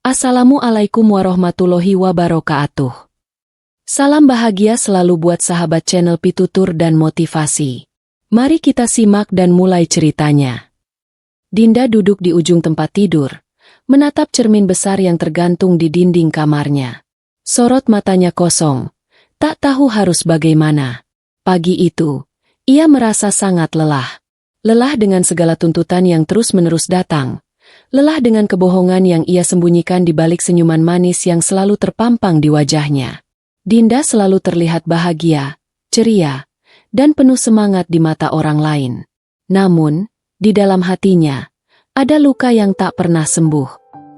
Assalamualaikum warahmatullahi wabarakatuh. Salam bahagia selalu buat sahabat channel Pitutur dan Motivasi. Mari kita simak dan mulai ceritanya. Dinda duduk di ujung tempat tidur, menatap cermin besar yang tergantung di dinding kamarnya. Sorot matanya kosong, tak tahu harus bagaimana. Pagi itu, ia merasa sangat lelah. Lelah dengan segala tuntutan yang terus-menerus datang. Lelah dengan kebohongan yang ia sembunyikan di balik senyuman manis yang selalu terpampang di wajahnya. Dinda selalu terlihat bahagia, ceria, dan penuh semangat di mata orang lain. Namun, di dalam hatinya, ada luka yang tak pernah sembuh.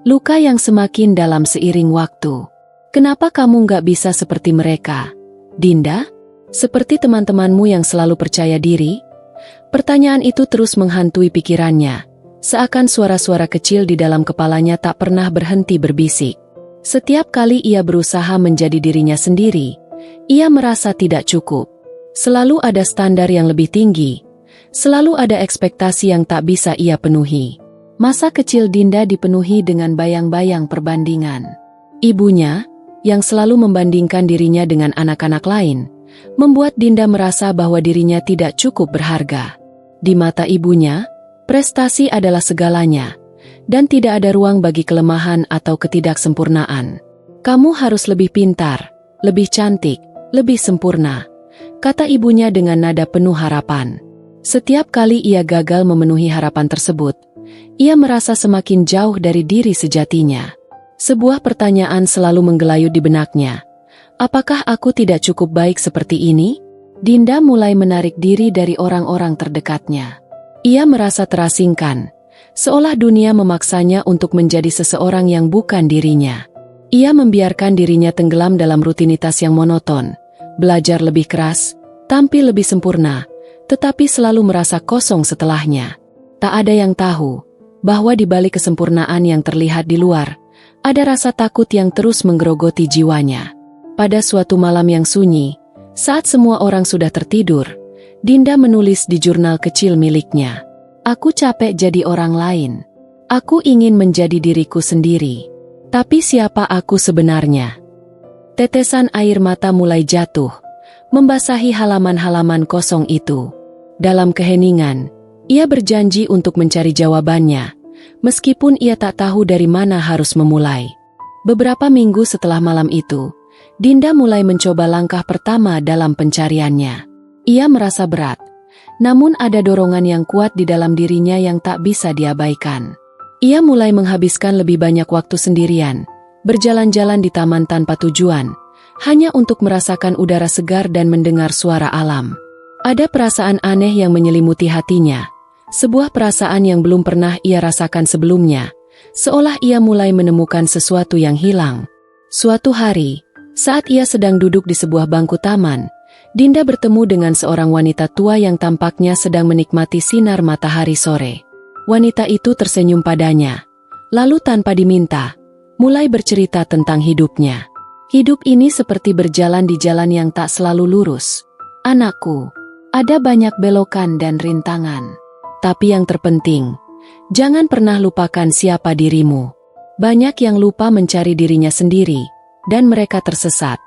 Luka yang semakin dalam seiring waktu. Kenapa kamu gak bisa seperti mereka, Dinda? Seperti teman-temanmu yang selalu percaya diri? Pertanyaan itu terus menghantui pikirannya, seakan suara-suara kecil di dalam kepalanya tak pernah berhenti berbisik. Setiap kali ia berusaha menjadi dirinya sendiri, ia merasa tidak cukup. Selalu ada standar yang lebih tinggi, selalu ada ekspektasi yang tak bisa ia penuhi. Masa kecil Dinda dipenuhi dengan bayang-bayang perbandingan. Ibunya, yang selalu membandingkan dirinya dengan anak-anak lain, membuat Dinda merasa bahwa dirinya tidak cukup berharga. Di mata ibunya, prestasi adalah segalanya, dan tidak ada ruang bagi kelemahan atau ketidaksempurnaan. Kamu harus lebih pintar, lebih cantik, lebih sempurna, kata ibunya dengan nada penuh harapan. Setiap kali ia gagal memenuhi harapan tersebut, ia merasa semakin jauh dari diri sejatinya. Sebuah pertanyaan selalu menggelayut di benaknya. Apakah aku tidak cukup baik seperti ini? Dinda mulai menarik diri dari orang-orang terdekatnya. Ia merasa terasingkan, seolah dunia memaksanya untuk menjadi seseorang yang bukan dirinya. Ia membiarkan dirinya tenggelam dalam rutinitas yang monoton, belajar lebih keras, tampil lebih sempurna, tetapi selalu merasa kosong setelahnya. Tak ada yang tahu bahwa di balik kesempurnaan yang terlihat di luar, ada rasa takut yang terus menggerogoti jiwanya. Pada suatu malam yang sunyi, saat semua orang sudah tertidur, Dinda menulis di jurnal kecil miliknya. Aku capek jadi orang lain. Aku ingin menjadi diriku sendiri. Tapi siapa aku sebenarnya? Tetesan air mata mulai jatuh, membasahi halaman-halaman kosong itu. Dalam keheningan, ia berjanji untuk mencari jawabannya, meskipun ia tak tahu dari mana harus memulai. Beberapa minggu setelah malam itu, Dinda mulai mencoba langkah pertama dalam pencariannya. Ia merasa berat, namun ada dorongan yang kuat di dalam dirinya yang tak bisa diabaikan. Ia mulai menghabiskan lebih banyak waktu sendirian, berjalan-jalan di taman tanpa tujuan, hanya untuk merasakan udara segar dan mendengar suara alam. Ada perasaan aneh yang menyelimuti hatinya, sebuah perasaan yang belum pernah ia rasakan sebelumnya, seolah ia mulai menemukan sesuatu yang hilang. Suatu hari, saat ia sedang duduk di sebuah bangku taman, Dinda bertemu dengan seorang wanita tua yang tampaknya sedang menikmati sinar matahari sore. Wanita itu tersenyum padanya, lalu tanpa diminta, mulai bercerita tentang hidupnya. Hidup ini seperti berjalan di jalan yang tak selalu lurus. Anakku, ada banyak belokan dan rintangan. Tapi yang terpenting, jangan pernah lupakan siapa dirimu. Banyak yang lupa mencari dirinya sendiri, dan mereka tersesat,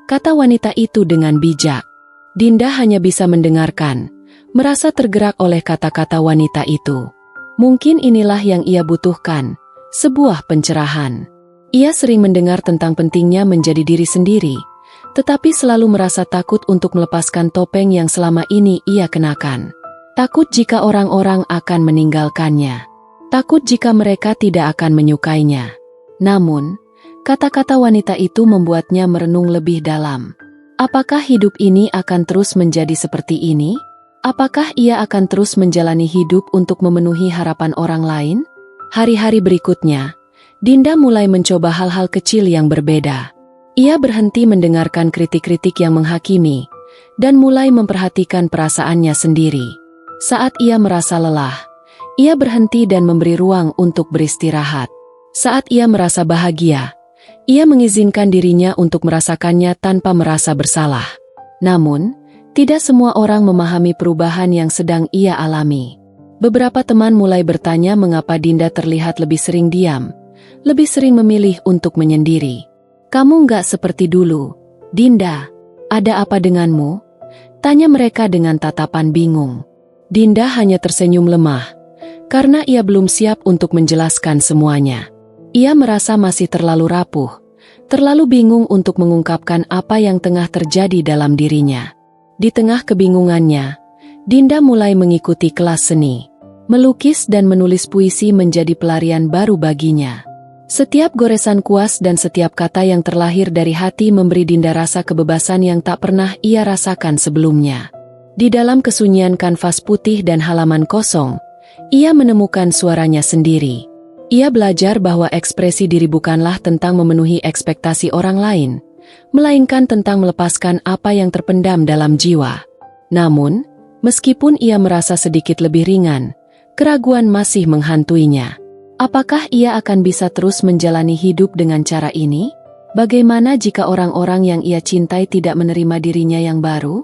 kata wanita itu dengan bijak. Dinda hanya bisa mendengarkan, merasa tergerak oleh kata-kata wanita itu. Mungkin inilah yang ia butuhkan, sebuah pencerahan. Ia sering mendengar tentang pentingnya menjadi diri sendiri, tetapi selalu merasa takut untuk melepaskan topeng yang selama ini ia kenakan. Takut jika orang-orang akan meninggalkannya. Takut jika mereka tidak akan menyukainya. Namun, kata-kata wanita itu membuatnya merenung lebih dalam. Apakah hidup ini akan terus menjadi seperti ini? Apakah ia akan terus menjalani hidup untuk memenuhi harapan orang lain? Hari-hari berikutnya, Dinda mulai mencoba hal-hal kecil yang berbeda. Ia berhenti mendengarkan kritik-kritik yang menghakimi, dan mulai memperhatikan perasaannya sendiri. Saat ia merasa lelah, ia berhenti dan memberi ruang untuk beristirahat. Saat ia merasa bahagia, ia mengizinkan dirinya untuk merasakannya tanpa merasa bersalah. Namun, tidak semua orang memahami perubahan yang sedang ia alami. Beberapa teman mulai bertanya mengapa Dinda terlihat lebih sering diam, lebih sering memilih untuk menyendiri. Kamu nggak seperti dulu, Dinda. Ada apa denganmu? Tanya mereka dengan tatapan bingung. Dinda hanya tersenyum lemah, karena ia belum siap untuk menjelaskan semuanya. Ia merasa masih terlalu rapuh, terlalu bingung untuk mengungkapkan apa yang tengah terjadi dalam dirinya. Di tengah kebingungannya, Dinda mulai mengikuti kelas seni. Melukis dan menulis puisi menjadi pelarian baru baginya. Setiap goresan kuas dan setiap kata yang terlahir dari hati memberi Dinda rasa kebebasan yang tak pernah ia rasakan sebelumnya. Di dalam kesunyian kanvas putih dan halaman kosong, ia menemukan suaranya sendiri. Ia belajar bahwa ekspresi diri bukanlah tentang memenuhi ekspektasi orang lain, melainkan tentang melepaskan apa yang terpendam dalam jiwa. Namun, meskipun ia merasa sedikit lebih ringan, keraguan masih menghantuinya. Apakah ia akan bisa terus menjalani hidup dengan cara ini? Bagaimana jika orang-orang yang ia cintai tidak menerima dirinya yang baru?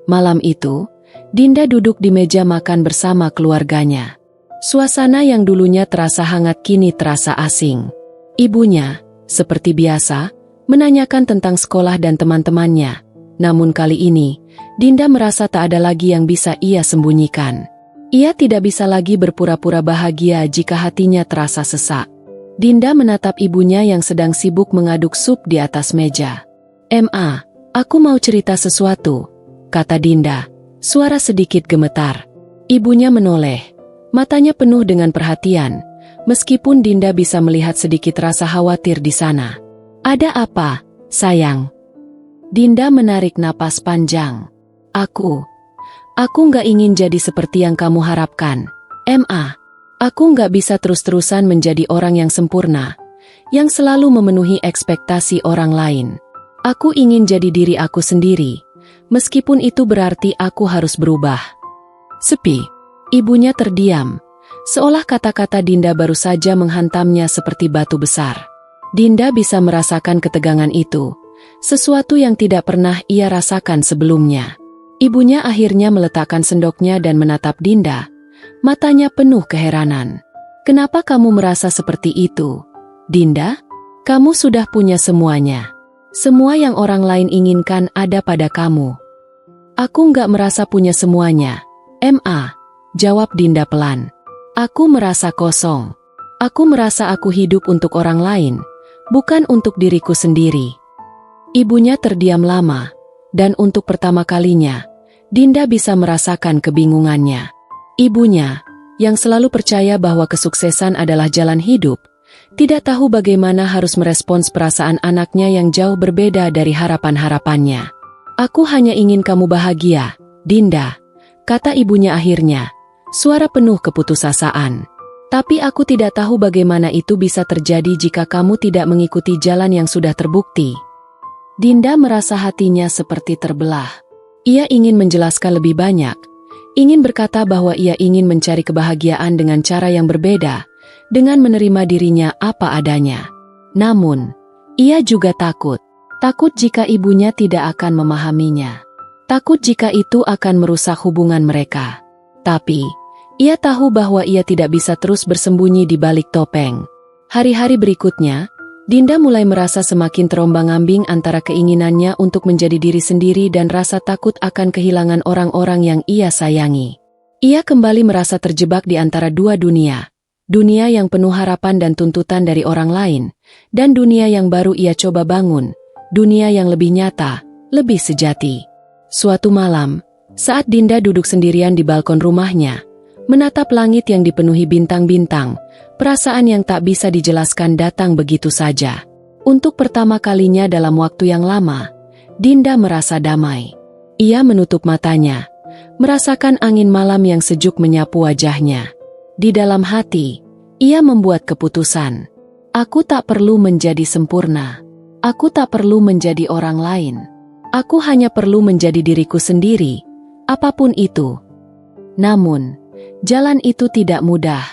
Malam itu, Dinda duduk di meja makan bersama keluarganya. Suasana yang dulunya terasa hangat kini terasa asing. Ibunya, seperti biasa, menanyakan tentang sekolah dan teman-temannya. Namun kali ini, Dinda merasa tak ada lagi yang bisa ia sembunyikan. Ia tidak bisa lagi berpura-pura bahagia jika hatinya terasa sesak. Dinda menatap ibunya yang sedang sibuk mengaduk sup di atas meja. "Ma, aku mau cerita sesuatu," kata Dinda, suara sedikit gemetar. Ibunya menoleh, matanya penuh dengan perhatian, meskipun Dinda bisa melihat sedikit rasa khawatir di sana. "Ada apa, sayang?" Dinda menarik napas panjang. Aku nggak ingin jadi seperti yang kamu harapkan, Ma. Aku nggak bisa terus-terusan menjadi orang yang sempurna, yang selalu memenuhi ekspektasi orang lain. Aku ingin jadi diri aku sendiri, meskipun itu berarti aku harus berubah." Sepi. Ibunya terdiam, seolah kata-kata Dinda baru saja menghantamnya seperti batu besar. Dinda bisa merasakan ketegangan itu, sesuatu yang tidak pernah ia rasakan sebelumnya. Ibunya akhirnya meletakkan sendoknya dan menatap Dinda, matanya penuh keheranan. "Kenapa kamu merasa seperti itu, Dinda? Kamu sudah punya semuanya. Semua yang orang lain inginkan ada pada kamu." "Aku nggak merasa punya semuanya, Ma," jawab Dinda pelan. "Aku merasa kosong. Aku merasa aku hidup untuk orang lain, bukan untuk diriku sendiri." Ibunya terdiam lama, dan untuk pertama kalinya, Dinda bisa merasakan kebingungannya. Ibunya, yang selalu percaya bahwa kesuksesan adalah jalan hidup, tidak tahu bagaimana harus merespons perasaan anaknya yang jauh berbeda dari harapan-harapannya. "Aku hanya ingin kamu bahagia, Dinda," kata ibunya akhirnya, suara penuh keputusasaan. "Tapi aku tidak tahu bagaimana itu bisa terjadi jika kamu tidak mengikuti jalan yang sudah terbukti." Dinda merasa hatinya seperti terbelah. Ia ingin menjelaskan lebih banyak, ingin berkata bahwa ia ingin mencari kebahagiaan dengan cara yang berbeda, dengan menerima dirinya apa adanya. Namun, ia juga takut jika ibunya tidak akan memahaminya. Takut jika itu akan merusak hubungan mereka. Tapi, ia tahu bahwa ia tidak bisa terus bersembunyi di balik topeng. Hari-hari berikutnya, Dinda mulai merasa semakin terombang-ambing antara keinginannya untuk menjadi diri sendiri dan rasa takut akan kehilangan orang-orang yang ia sayangi. Ia kembali merasa terjebak di antara dua dunia. Dunia yang penuh harapan dan tuntutan dari orang lain, dan dunia yang baru ia coba bangun, dunia yang lebih nyata, lebih sejati. Suatu malam, saat Dinda duduk sendirian di balkon rumahnya, menatap langit yang dipenuhi bintang-bintang, perasaan yang tak bisa dijelaskan datang begitu saja. Untuk pertama kalinya dalam waktu yang lama, Dinda merasa damai. Ia menutup matanya, merasakan angin malam yang sejuk menyapu wajahnya. Di dalam hati, ia membuat keputusan. "Aku tak perlu menjadi sempurna. Aku tak perlu menjadi orang lain. Aku hanya perlu menjadi diriku sendiri, apapun itu." Namun, jalan itu tidak mudah.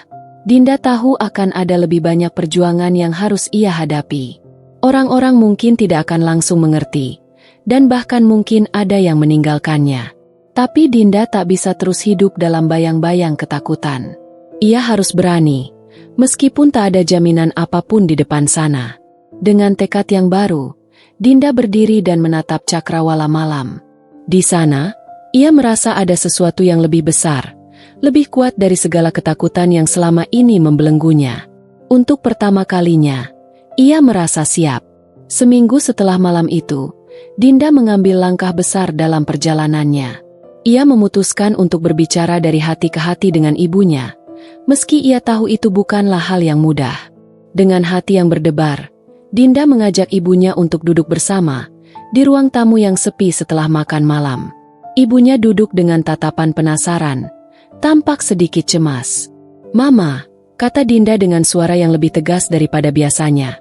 Dinda tahu akan ada lebih banyak perjuangan yang harus ia hadapi. Orang-orang mungkin tidak akan langsung mengerti, dan bahkan mungkin ada yang meninggalkannya. Tapi Dinda tak bisa terus hidup dalam bayang-bayang ketakutan. Ia harus berani Meskipun tak ada jaminan apapun di depan sana. Dengan tekad yang baru, Dinda berdiri dan menatap cakrawala malam. Di sana, ia merasa ada sesuatu yang lebih besar, lebih kuat dari segala ketakutan yang selama ini membelenggunya. Untuk pertama kalinya, ia merasa siap. Seminggu setelah malam itu, Dinda mengambil langkah besar dalam perjalanannya. Ia memutuskan untuk berbicara dari hati ke hati dengan ibunya, meski ia tahu itu bukanlah hal yang mudah. Dengan hati yang berdebar, Dinda mengajak ibunya untuk duduk bersama di ruang tamu yang sepi setelah makan malam. Ibunya duduk dengan tatapan penasaran, tampak sedikit cemas. "Mama," kata Dinda dengan suara yang lebih tegas daripada biasanya.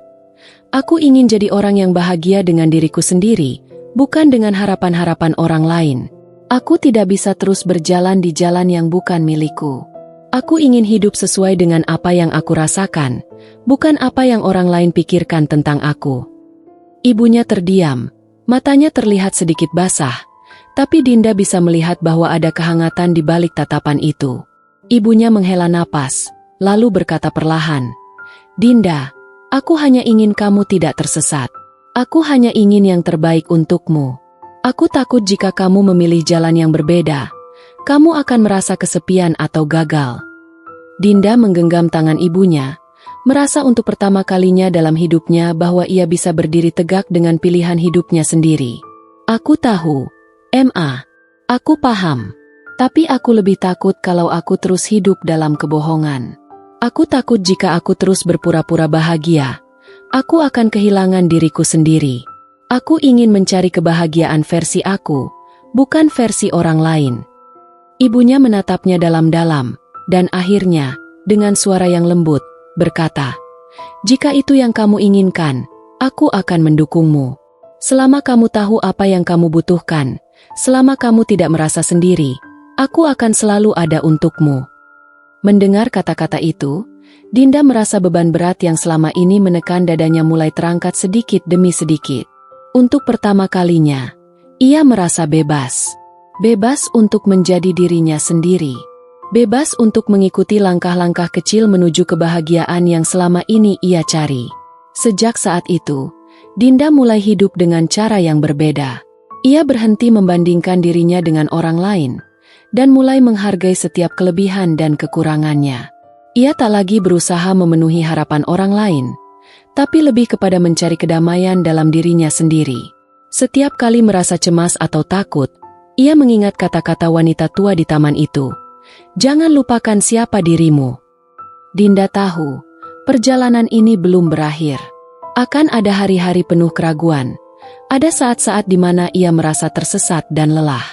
"Aku ingin jadi orang yang bahagia dengan diriku sendiri, bukan dengan harapan-harapan orang lain. Aku tidak bisa terus berjalan di jalan yang bukan milikku. Aku ingin hidup sesuai dengan apa yang aku rasakan, bukan apa yang orang lain pikirkan tentang aku." Ibunya terdiam, matanya terlihat sedikit basah, tapi Dinda bisa melihat bahwa ada kehangatan di balik tatapan itu. Ibunya menghela napas, lalu berkata perlahan, "Dinda, aku hanya ingin kamu tidak tersesat. Aku hanya ingin yang terbaik untukmu. Aku takut jika kamu memilih jalan yang berbeda, kamu akan merasa kesepian atau gagal." Dinda menggenggam tangan ibunya, merasa untuk pertama kalinya dalam hidupnya bahwa ia bisa berdiri tegak dengan pilihan hidupnya sendiri. "Aku tahu, Ma. Aku paham. Tapi aku lebih takut kalau aku terus hidup dalam kebohongan. Aku takut jika aku terus berpura-pura bahagia, aku akan kehilangan diriku sendiri. Aku ingin mencari kebahagiaan versi aku, bukan versi orang lain." Ibunya menatapnya dalam-dalam, dan akhirnya, dengan suara yang lembut, berkata, "Jika itu yang kamu inginkan, aku akan mendukungmu. Selama kamu tahu apa yang kamu butuhkan, selama kamu tidak merasa sendiri, aku akan selalu ada untukmu." Mendengar kata-kata itu, Dinda merasa beban berat yang selama ini menekan dadanya mulai terangkat sedikit demi sedikit. Untuk pertama kalinya, ia merasa bebas. Bebas untuk menjadi dirinya sendiri. Bebas untuk mengikuti langkah-langkah kecil menuju kebahagiaan yang selama ini ia cari. Sejak saat itu, Dinda mulai hidup dengan cara yang berbeda. Ia berhenti membandingkan dirinya dengan orang lain, dan mulai menghargai setiap kelebihan dan kekurangannya. Ia tak lagi berusaha memenuhi harapan orang lain, tapi lebih kepada mencari kedamaian dalam dirinya sendiri. Setiap kali merasa cemas atau takut, ia mengingat kata-kata wanita tua di taman itu, "Jangan lupakan siapa dirimu." Dinda tahu, perjalanan ini belum berakhir. Akan ada hari-hari penuh keraguan, ada saat-saat di mana ia merasa tersesat dan lelah.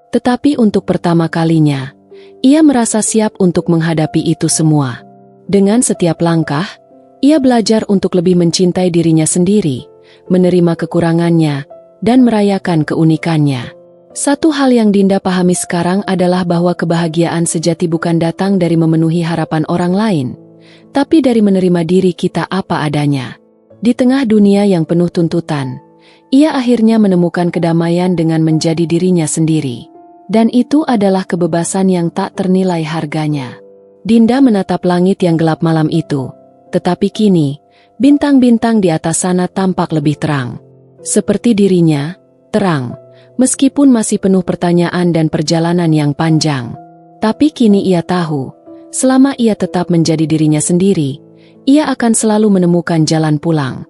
Tetapi untuk pertama kalinya, ia merasa siap untuk menghadapi itu semua. Dengan setiap langkah, ia belajar untuk lebih mencintai dirinya sendiri, menerima kekurangannya, dan merayakan keunikannya. Satu hal yang Dinda pahami sekarang adalah bahwa kebahagiaan sejati bukan datang dari memenuhi harapan orang lain, tapi dari menerima diri kita apa adanya. Di tengah dunia yang penuh tuntutan, ia akhirnya menemukan kedamaian dengan menjadi dirinya sendiri. Dan itu adalah kebebasan yang tak ternilai harganya. Dinda menatap langit yang gelap malam itu, tetapi kini, bintang-bintang di atas sana tampak lebih terang. Seperti dirinya, terang, meskipun masih penuh pertanyaan dan perjalanan yang panjang. Tapi kini ia tahu, selama ia tetap menjadi dirinya sendiri, ia akan selalu menemukan jalan pulang.